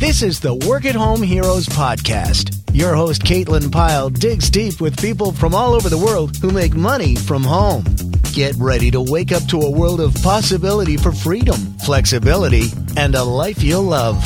This is the Work at Home Heroes podcast. Your host, Caitlin Pyle, digs deep with people from all over the world who make money from home. Get ready to wake up to a world of possibility for freedom, flexibility, and a life you'll love.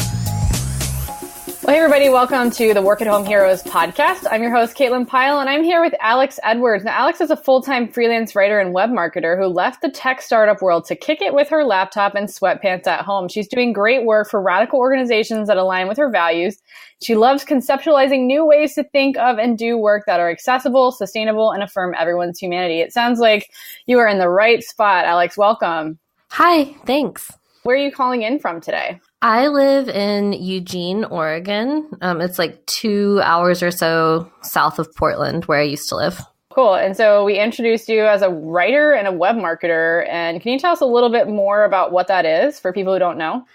Well, hey everybody, welcome to the Work at Home Heroes podcast. I'm your host, Caitlin Pyle, and I'm here with Alex Edwards. Now, Alex is a full-time freelance writer and web marketer who left the tech startup world to kick it with her laptop and sweatpants at home. She's doing great work for radical organizations that align with her values. She loves conceptualizing new ways to think of and do work that are accessible, sustainable, and affirm everyone's humanity. It sounds like you are in the right spot, Alex. Welcome. Hi, thanks. Where are you calling in from today? I live in Eugene, Oregon. It's like 2 hours or so south of Portland, where I used to live. Cool. And so we introduced you as a writer and a web marketer. And can you tell us a little bit more about what that is for people who don't know?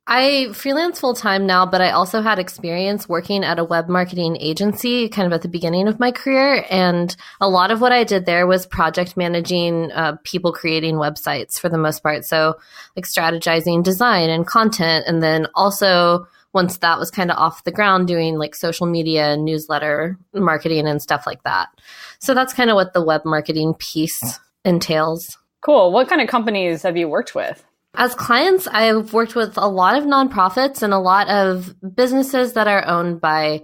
I freelance full-time now, but I also had experience working at a web marketing agency kind of at the beginning of my career. And a lot of what I did there was project managing people creating websites for the most part. So like strategizing design and content. And then also once that was kind of off the ground, doing like social media and newsletter marketing and stuff like that. So that's kind of what the web marketing piece entails. Cool. What kind of companies have you worked with? As clients, I've worked with a lot of nonprofits and a lot of businesses that are owned by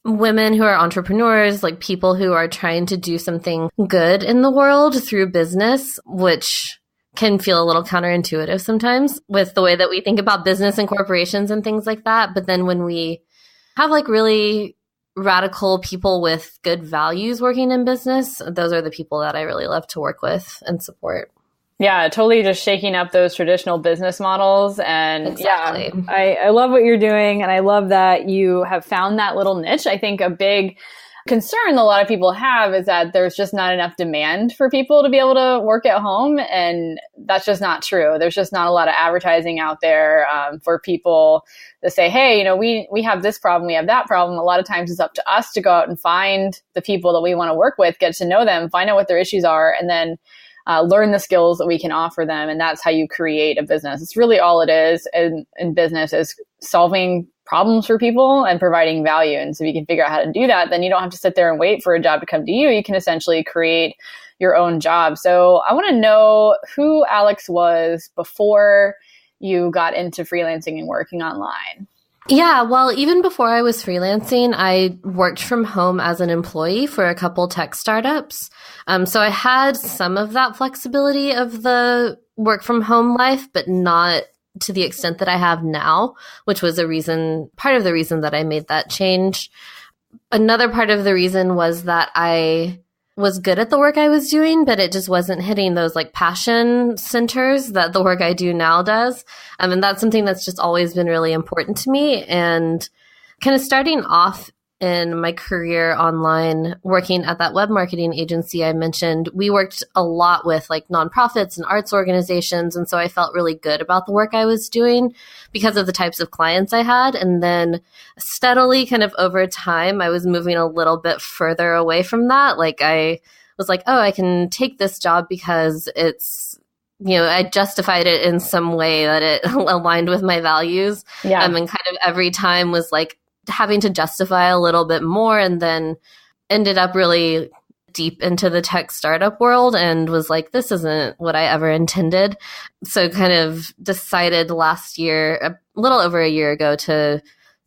women who are entrepreneurs, like people who are trying to do something good in the world through business, which can feel a little counterintuitive sometimes with the way that we think about business and corporations and things like that. But then when we have like really radical people with good values working in business, those are the people that I really love to work with and support. Yeah, totally just shaking up those traditional business models. And exactly. Yeah, I love what you're doing. And I love that you have found that little niche. I think a big concern a lot of people have is that there's just not enough demand for people to be able to work at home. And that's just not true. There's just not a lot of advertising out there for people to say, hey, you know, we have this problem, we have that problem. A lot of times it's up to us to go out and find the people that we want to work with, get to know them, find out what their issues are, and then learn the skills that we can offer them. And that's how you create a business. It's really all it is in business is solving problems for people and providing value. And so if you can figure out how to do that, then you don't have to sit there and wait for a job to come to you. You can essentially create your own job. So I want to know who Alex was before you got into freelancing and working online. Yeah, well, even before I was freelancing, I worked from home as an employee for a couple tech startups. So I had some of that flexibility of the work from home life, but not to the extent that I have now, which was part of the reason that I made that change. Another part of the reason was that I was good at the work I was doing, but it just wasn't hitting those like passion centers that the work I do now does. And that's something that's just always been really important to me. And kind of starting off in my career online, working at that web marketing agency I mentioned, we worked a lot with like nonprofits and arts organizations. And so I felt really good about the work I was doing because of the types of clients I had. And then steadily kind of over time, I was moving a little bit further away from that. Like I was like, oh, I can take this job because it's, you know, I justified it in some way that it aligned with my values. Yeah. And kind of every time was like, having to justify a little bit more, and then ended up really deep into the tech startup world and was like, this isn't what I ever intended. So kind of decided last year, a little over a year ago, to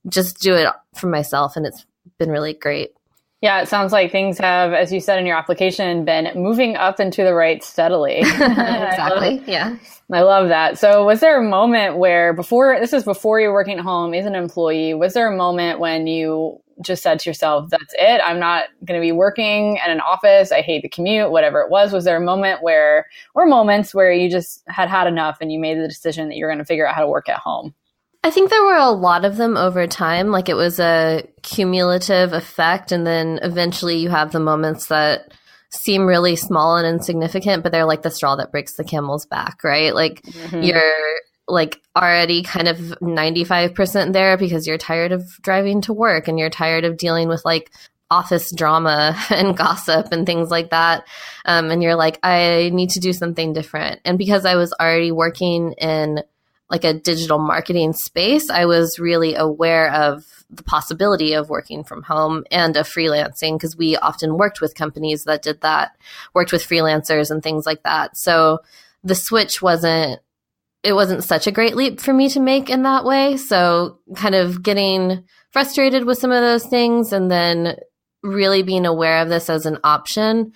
just do it for myself. And it's been really great. Yeah, it sounds like things have, as you said in your application, been moving up and to the right steadily. Exactly. Yeah. I love that. So was there a moment where before you were working at home as an employee, was there a moment when you just said to yourself, that's it, I'm not going to be working at an office, I hate the commute, whatever it was? Was there a moment or moments where you just had enough and you made the decision that you're going to figure out how to work at home? I think there were a lot of them over time. Like it was a cumulative effect. And then eventually you have the moments that seem really small and insignificant, but they're like the straw that breaks the camel's back, right? Like you're like already kind of 95% there because you're tired of driving to work and you're tired of dealing with like office drama and gossip and things like that. And you're like, I need to do something different. And because I was already working in like a digital marketing space, I was really aware of the possibility of working from home and of freelancing, because we often worked with companies that did that, worked with freelancers and things like that. So the switch wasn't such a great leap for me to make in that way. So kind of getting frustrated with some of those things and then really being aware of this as an option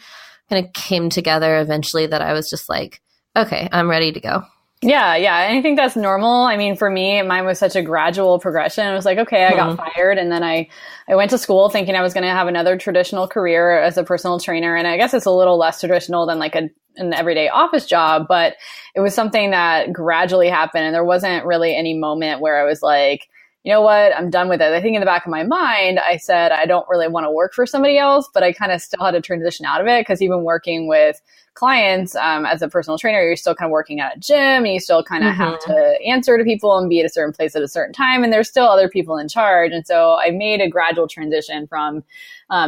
kind of came together eventually, that I was just like, okay, I'm ready to go. Yeah. And I think that's normal. I mean, for me, mine was such a gradual progression. It was like, okay, I got fired. And then I went to school thinking I was going to have another traditional career as a personal trainer. And I guess it's a little less traditional than like an everyday office job, but it was something that gradually happened. And there wasn't really any moment where I was like, you know what, I'm done with it. I think in the back of my mind, I said, I don't really want to work for somebody else, but I kind of still had to transition out of it, because even working with clients as a personal trainer, you're still kind of working at a gym, and you still kind of have to answer to people and be at a certain place at a certain time. And there's still other people in charge. And so I made a gradual transition from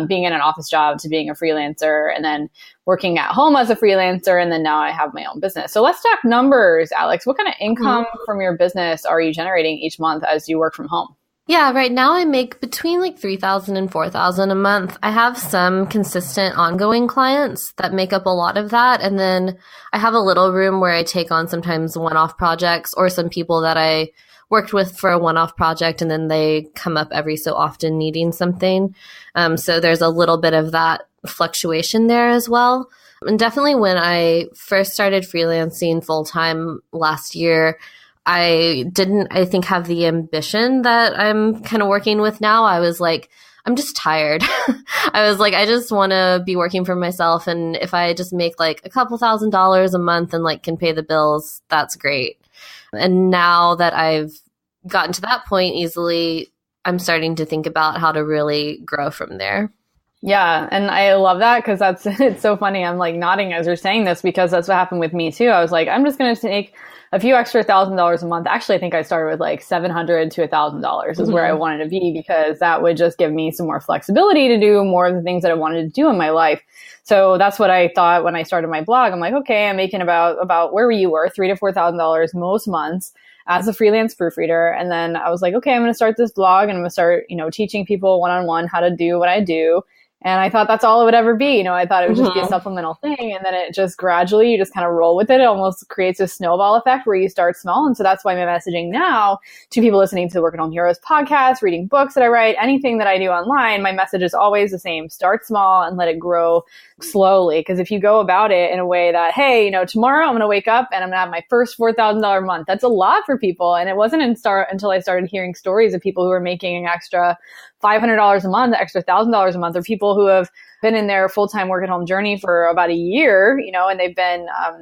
being in an office job to being a freelancer, and then working at home as a freelancer. And then now I have my own business. So let's talk numbers, Alex. What kind of income from your business are you generating each month as you work from home? Yeah, right now I make between like $3,000 and $4,000 a month. I have some consistent ongoing clients that make up a lot of that. And then I have a little room where I take on sometimes one-off projects, or some people that I worked with for a one-off project, and then they come up every so often needing something. So there's a little bit of that fluctuation there as well. And definitely when I first started freelancing full-time last year, I didn't, I think, have the ambition that I'm kind of working with now. I was like, I'm just tired. I was like, I just want to be working for myself. And if I just make like a couple $1,000s a month and like can pay the bills, that's great. And now that I've gotten to that point easily, I'm starting to think about how to really grow from there. Yeah. And I love that, because it's so funny. I'm like nodding as you're saying this, because that's what happened with me too. I was like, I'm just going to take a few extra $1,000 a month. Actually, I think I started with like $700 to $1,000 is where I wanted to be, because that would just give me some more flexibility to do more of the things that I wanted to do in my life. So that's what I thought when I started my blog. I'm like, okay, I'm making about where you were, $3,000 to $4,000 most months as a freelance proofreader. And then I was like, okay, I'm going to start this blog, and I'm going to start, teaching people one-on-one how to do what I do. And I thought that's all it would ever be. I thought it would just be a supplemental thing. And then it just gradually, you just kind of roll with it. It almost creates a snowball effect where you start small. And so that's why my messaging now to people listening to the Work at Home Heroes podcast, reading books that I write, anything that I do online, my message is always the same. Start small and let it grow slowly. Because if you go about it in a way that, hey, tomorrow I'm going to wake up and I'm going to have my first $4,000 month, that's a lot for people. And it wasn't until I started hearing stories of people who were making an extra $500 a month, extra $1,000 a month, or people who have been in their full-time work at home journey for about a year, and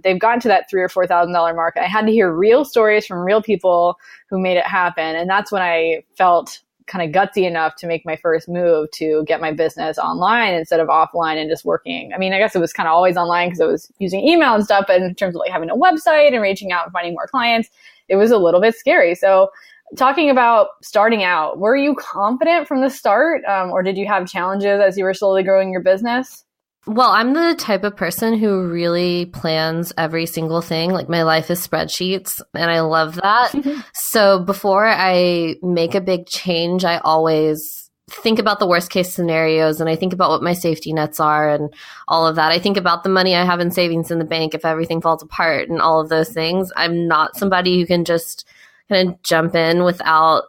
they've gotten to that $3,000 or $4,000 mark. And I had to hear real stories from real people who made it happen. And that's when I felt kind of gutsy enough to make my first move to get my business online instead of offline and just working. I mean, I guess it was kind of always online because I was using email and stuff, but in terms of like having a website and reaching out and finding more clients, it was a little bit scary. So talking about starting out, were you confident from the start, or did you have challenges as you were slowly growing your business? Well, I'm the type of person who really plans every single thing. Like my life is spreadsheets, and I love that. So before I make a big change, I always think about the worst case scenarios, and I think about what my safety nets are and all of that. I think about the money I have in savings in the bank if everything falls apart and all of those things. I'm not somebody who can just kind of jump in without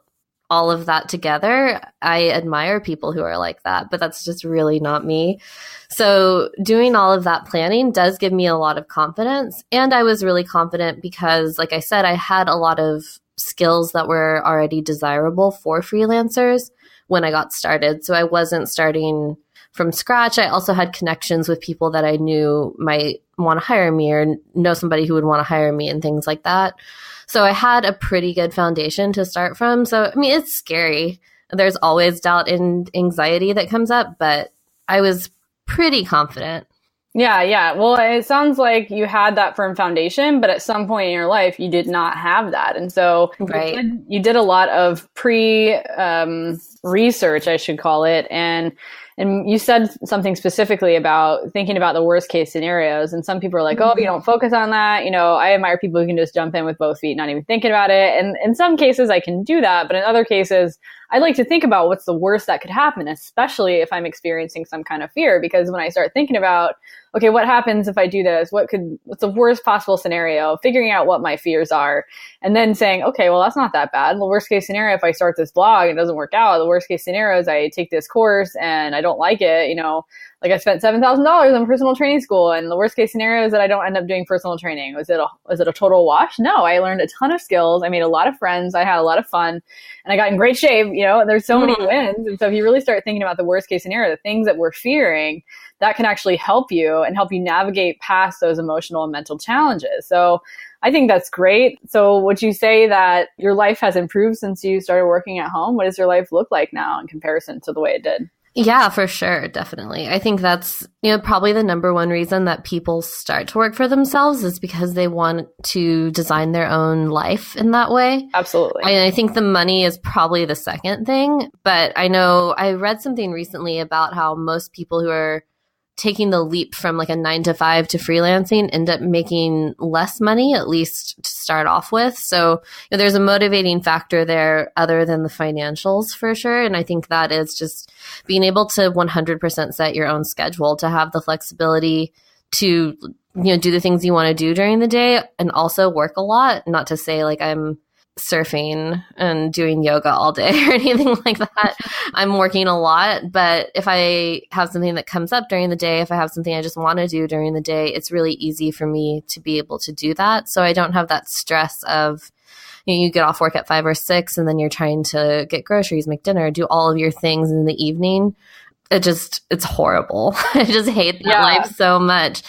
all of that together. I admire people who are like that, but that's just really not me. So doing all of that planning does give me a lot of confidence. And I was really confident because, like I said, I had a lot of skills that were already desirable for freelancers when I got started. So I wasn't starting from scratch. I also had connections with people that I knew might want to hire me or know somebody who would want to hire me and things like that. So I had a pretty good foundation to start from. So, I mean, it's scary. There's always doubt and anxiety that comes up, but I was pretty confident. Yeah. Well, it sounds like you had that firm foundation, but at some point in your life, you did not have that. And so you did a lot of pre-research, I should call it. And And you said something specifically about thinking about the worst case scenarios. And some people are like, oh, you don't focus on that. I admire people who can just jump in with both feet, not even thinking about it. And in some cases I can do that. But in other cases, I like to think about what's the worst that could happen, especially if I'm experiencing some kind of fear. Because when I start thinking about, okay, what happens if I do this? What's the worst possible scenario? Figuring out what my fears are, and then saying, okay, well, that's not that bad. The worst case scenario, if I start this blog and it doesn't work out, the worst case scenario is I take this course and I don't like it. Like I spent $7,000 on personal training school, and the worst case scenario is that I don't end up doing personal training. Was it a total wash? No, I learned a ton of skills. I made a lot of friends. I had a lot of fun, and I got in great shape. There's so many wins. And so if you really start thinking about the worst case scenario, the things that we're fearing, that can actually help you and help you navigate past those emotional and mental challenges. So I think that's great. So would you say that your life has improved since you started working at home? What does your life look like now in comparison to the way it did? Yeah, for sure. Definitely. I think that's, probably the number one reason that people start to work for themselves is because they want to design their own life in that way. Absolutely. I think the money is probably the second thing, but I know I read something recently about how most people who are taking the leap from like a 9 to 5 to freelancing end up making less money, at least to start off with. So there's a motivating factor there other than the financials for sure. And I think that is just being able to 100% set your own schedule, to have the flexibility to, do the things you want to do during the day and also work a lot. Not to say like I'm surfing and doing yoga all day or anything like that. I'm working a lot, but if I have something that comes up during the day, if I have something I just want to do during the day, it's really easy for me to be able to do that. So I don't have that stress of, you get off work at 5 or 6 and then you're trying to get groceries, make dinner, do all of your things in the evening. It's horrible. I just hate that life so much.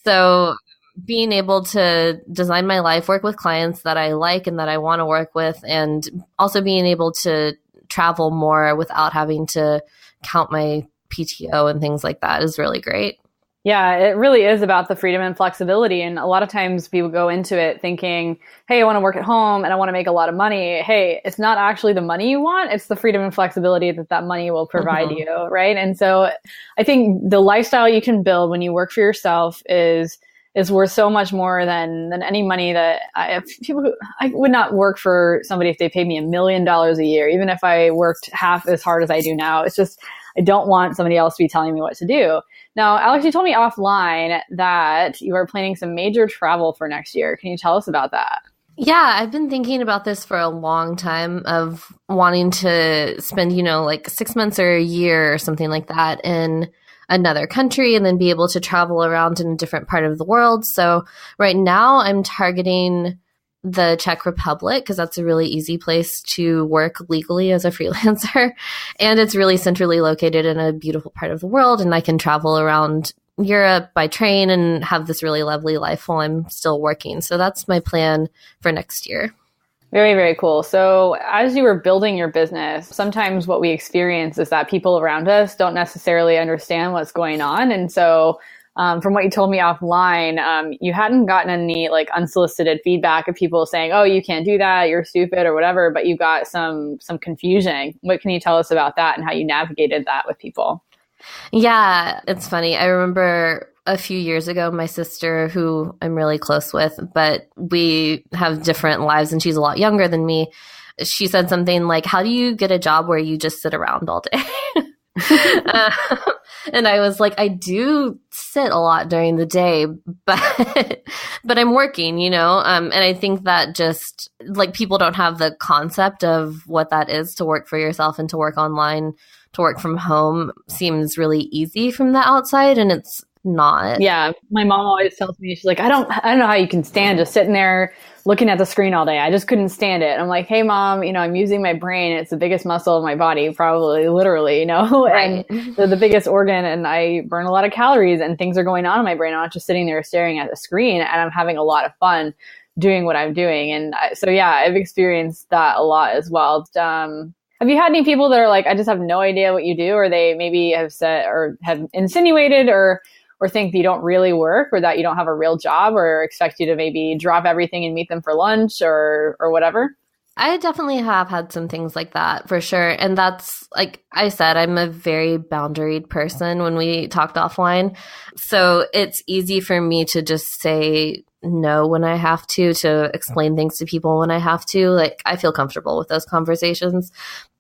So being able to design my life, work with clients that I like and that I want to work with, and also being able to travel more without having to count my PTO and things like that is really great. Yeah, it really is about the freedom and flexibility. And a lot of times people go into it thinking, hey, I want to work at home and I want to make a lot of money. Hey, it's not actually the money you want. It's the freedom and flexibility that money will provide you, right? And so I think the lifestyle you can build when you work for yourself is worth so much more than any money that I would not work for somebody if they paid me $1 million a year, even if I worked half as hard as I do now. It's just, I don't want somebody else to be telling me what to do. Now, Alex, you told me offline that you are planning some major travel for next year. Can you tell us about that? Yeah, I've been thinking about this for a long time of wanting to spend, like 6 months or a year or something like that in another country and then be able to travel around in a different part of the world. So right now I'm targeting the Czech Republic because that's a really easy place to work legally as a freelancer. And it's really centrally located in a beautiful part of the world. And I can travel around Europe by train and have this really lovely life while I'm still working. So that's my plan for next year. Very, very cool. So as you were building your business, sometimes what we experience is that people around us don't necessarily understand what's going on. And so from what you told me offline, you hadn't gotten any like unsolicited feedback of people saying, oh, you can't do that, you're stupid or whatever, but you got some confusion. What can you tell us about that and how you navigated that with people? Yeah, it's funny. I remember a few years ago, my sister, who I'm really close with, but we have different lives and she's a lot younger than me. She said something like, how do you get a job where you just sit around all day? And I was like, I do sit a lot during the day, but I'm working, and I think that just like people don't have the concept of what that is to work for yourself and to work online, to work from home seems really easy from the outside, and it's not. Yeah. My mom always tells me, she's like, I don't know how you can stand just sitting there looking at the screen all day. I just couldn't stand it. I'm like, hey mom, I'm using my brain. It's the biggest muscle of my body, probably literally, Right. And they're the biggest organ, and I burn a lot of calories and things are going on in my brain. I'm not just sitting there staring at the screen, and I'm having a lot of fun doing what I'm doing. And I've experienced that a lot as well. Have you had any people that are like, I just have no idea what you do, or they maybe have said or have insinuated or think that you don't really work, or that you don't have a real job, or expect you to maybe drop everything and meet them for lunch or whatever? I definitely have had some things like that for sure. And that's, like I said, I'm a very boundaried person when we talked offline. So it's easy for me to just say no when I have to explain things to people when I have to. Like, I feel comfortable with those conversations.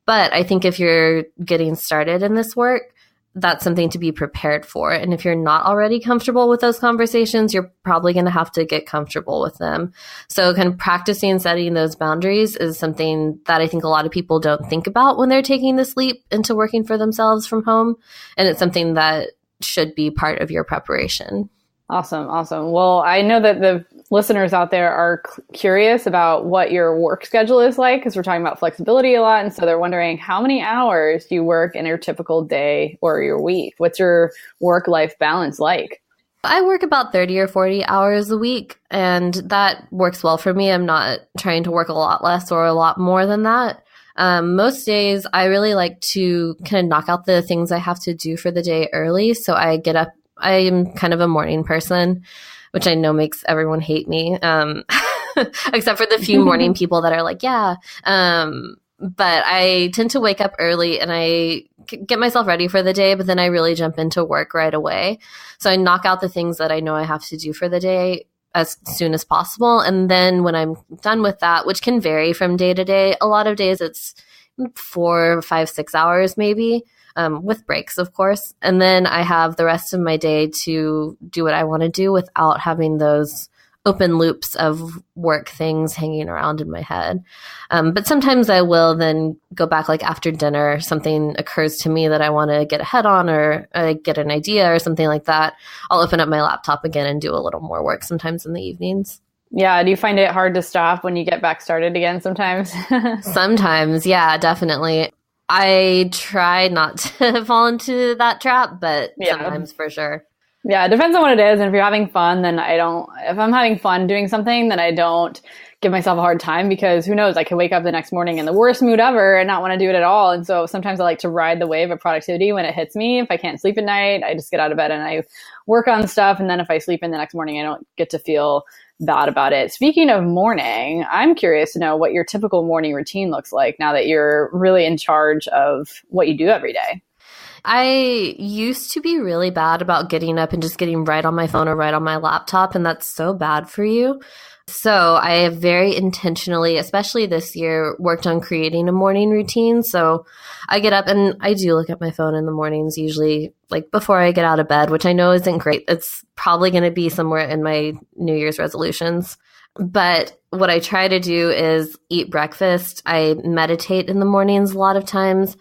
But I think if you're getting started in this work, that's something to be prepared for. And if you're not already comfortable with those conversations, you're probably going to have to get comfortable with them. So kind of practicing setting those boundaries is something that I think a lot of people don't think about when they're taking this leap into working for themselves from home. And it's something that should be part of your preparation. Awesome. Well, I know that the listeners out there are curious about what your work schedule is like, because we're talking about flexibility a lot. And so they're wondering, how many hours do you work in your typical day or your week? What's your work-life balance like? I work about 30 or 40 hours a week, and that works well for me. I'm not trying to work a lot less or a lot more than that. Most days, I really like to kind of knock out the things I have to do for the day early. So I get up. I am kind of a morning person, which I know makes everyone hate me, except for the few morning people that are like, yeah. But I tend to wake up early and I get myself ready for the day, but then I really jump into work right away. So I knock out the things that I know I have to do for the day as soon as possible. And then when I'm done with that, which can vary from day to day, a lot of days it's 4, 5, 6 hours maybe. With breaks, of course. And then I have the rest of my day to do what I want to do without having those open loops of work things hanging around in my head. But sometimes I will then go back, like after dinner, something occurs to me that I want to get ahead on, or I get an idea or something like that. I'll open up my laptop again and do a little more work sometimes in the evenings. Yeah. Do you find it hard to stop when you get back started again sometimes? Sometimes. Yeah, definitely. I try not to fall into that trap, but sometimes for sure. Yeah, it depends on what it is. And if you're having fun, then if I'm having fun doing something, then I don't give myself a hard time, because who knows, I could wake up the next morning in the worst mood ever and not want to do it at all. And so sometimes I like to ride the wave of productivity when it hits me. If I can't sleep at night, I just get out of bed and I work on stuff. And then if I sleep in the next morning, I don't get to feel bad about it. Speaking of morning, I'm curious to know what your typical morning routine looks like now that you're really in charge of what you do every day. I used to be really bad about getting up and just getting right on my phone or right on my laptop, and that's so bad for you. So I have very intentionally, especially this year, worked on creating a morning routine. So I get up and I do look at my phone in the mornings, usually like before I get out of bed, which I know isn't great. It's probably going to be somewhere in my New Year's resolutions. But what I try to do is eat breakfast. I meditate in the mornings a lot of times.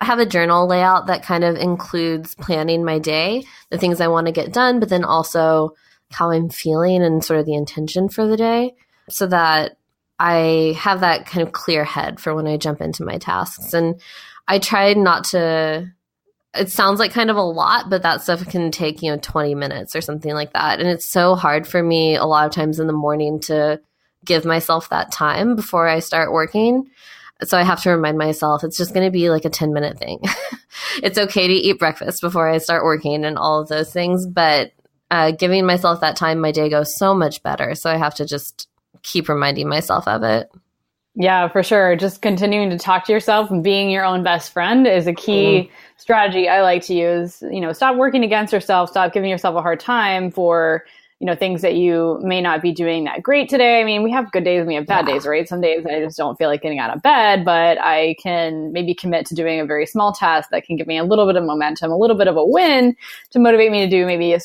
I have a journal layout that kind of includes planning my day, the things I want to get done, but then also how I'm feeling and sort of the intention for the day, so that I have that kind of clear head for when I jump into my tasks. And I try not to, it sounds like kind of a lot, but that stuff can take, 20 minutes or something like that. And it's so hard for me a lot of times in the morning to give myself that time before I start working. So I have to remind myself it's just going to be like a 10-minute thing. It's okay to eat breakfast before I start working and all of those things, but giving myself that time, my day goes so much better. So I have to just keep reminding myself of it. Yeah, for sure. Just continuing to talk to yourself and being your own best friend is a key strategy I like to use. Stop working against yourself. Stop giving yourself a hard time for, things that you may not be doing that great today. I mean, we have good days and we have bad days, right? Some days I just don't feel like getting out of bed, but I can maybe commit to doing a very small task that can give me a little bit of momentum, a little bit of a win to motivate me to do maybe a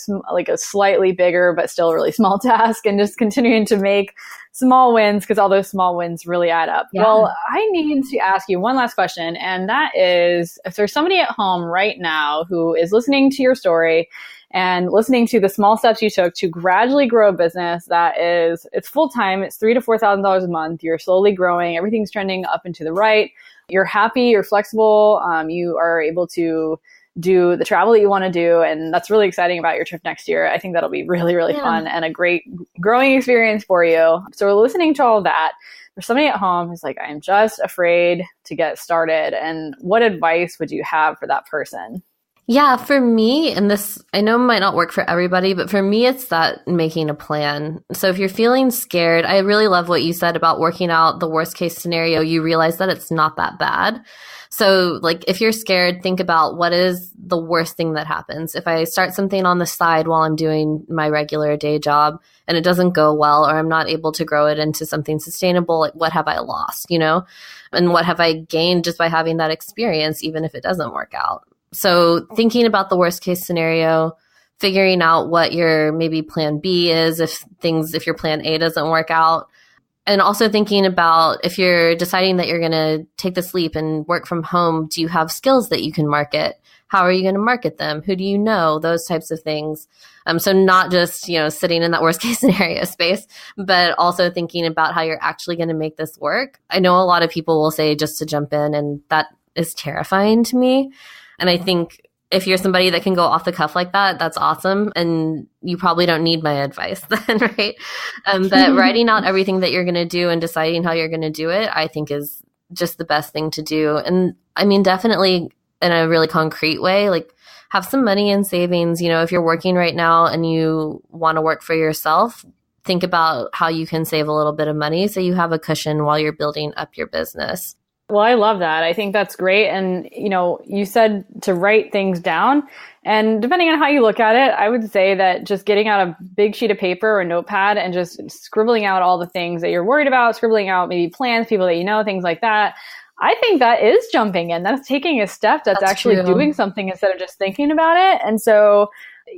slightly bigger, but still really small task, and just continuing to make small wins, because all those small wins really add up. Yeah. Well, I need to ask you one last question, and that is, if there's somebody at home right now who is listening to your story and listening to the small steps you took to gradually grow a business it's full-time, it's $3,000 to $4,000 a month, you're slowly growing, everything's trending up and to the right, you're happy, you're flexible, you are able to do the travel that you want to do, and that's really exciting about your trip next year. I think that'll be really, really fun and a great growing experience for you. So listening to all of that, there's somebody at home who's like, I'm just afraid to get started. And what advice would you have for that person? Yeah, for me, and this I know might not work for everybody, but for me, it's that making a plan. So if you're feeling scared, I really love what you said about working out the worst case scenario. You realize that it's not that bad. So like if you're scared, think about what is the worst thing that happens. If I start something on the side while I'm doing my regular day job and it doesn't go well, or I'm not able to grow it into something sustainable, like what have I lost, And what have I gained just by having that experience, even if it doesn't work out? So thinking about the worst case scenario, figuring out what your maybe plan B is if your plan A doesn't work out. And also thinking about if you're deciding that you're going to take this leap and work from home, do you have skills that you can market? How are you going to market them? Who do you know? Those types of things. So not just, sitting in that worst case scenario space, but also thinking about how you're actually going to make this work. I know a lot of people will say just to jump in, and that is terrifying to me. And I think if you're somebody that can go off the cuff like that, that's awesome. And you probably don't need my advice then, right? But writing out everything that you're going to do and deciding how you're going to do it, I think is just the best thing to do. And I mean, definitely in a really concrete way, like have some money in savings. If you're working right now and you want to work for yourself, think about how you can save a little bit of money so you have a cushion while you're building up your business. Well, I love that. I think that's great. And, you said to write things down. And depending on how you look at it, I would say that just getting out a big sheet of paper or a notepad and just scribbling out all the things that you're worried about, scribbling out maybe plans, people that you know, things like that. I think that is jumping in. That's taking a step that's actually true. Doing something instead of just thinking about it. And so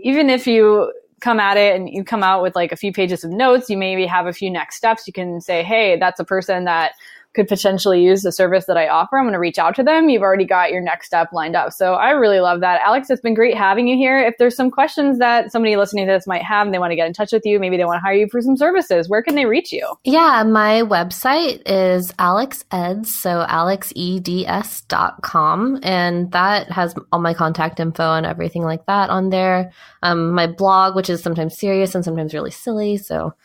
even if you come at it and you come out with like a few pages of notes, you maybe have a few next steps. You can say, hey, that's a person that could potentially use the service that I offer. I'm going to reach out to them. You've already got your next step lined up. So I really love that. Alex, it's been great having you here. If there's some questions that somebody listening to this might have and they want to get in touch with you, maybe they want to hire you for some services, where can they reach you? Yeah, my website is alexeds, so alexeds.com. And that has all my contact info and everything like that on there. My blog, which is sometimes serious and sometimes really silly. So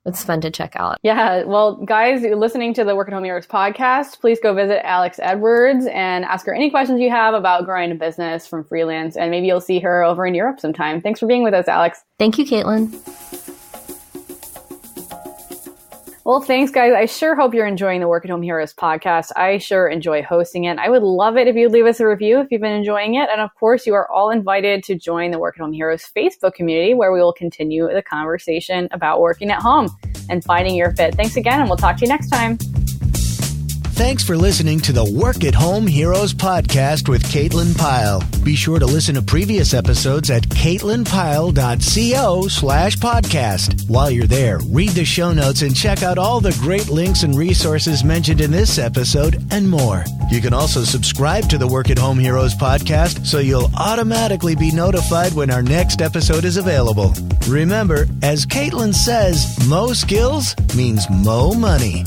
it's fun to check out. Yeah. Well, guys, you're listening to the Work at Home Heroes podcast. Please go visit Alex Edwards and ask her any questions you have about growing a business from freelance. And maybe you'll see her over in Europe sometime. Thanks for being with us, Alex. Thank you, Caitlin. Well, thanks, guys. I sure hope you're enjoying the Work at Home Heroes podcast. I sure enjoy hosting it. I would love it if you'd leave us a review if you've been enjoying it. And of course, you are all invited to join the Work at Home Heroes Facebook community, where we will continue the conversation about working at home and finding your fit. Thanks again, and we'll talk to you next time. Thanks for listening to the Work at Home Heroes podcast with Caitlin Pyle. Be sure to listen to previous episodes at caitlinpyle.co/podcast. While you're there, read the show notes and check out all the great links and resources mentioned in this episode and more. You can also subscribe to the Work at Home Heroes podcast so you'll automatically be notified when our next episode is available. Remember, as Caitlin says, mo skills means mo money.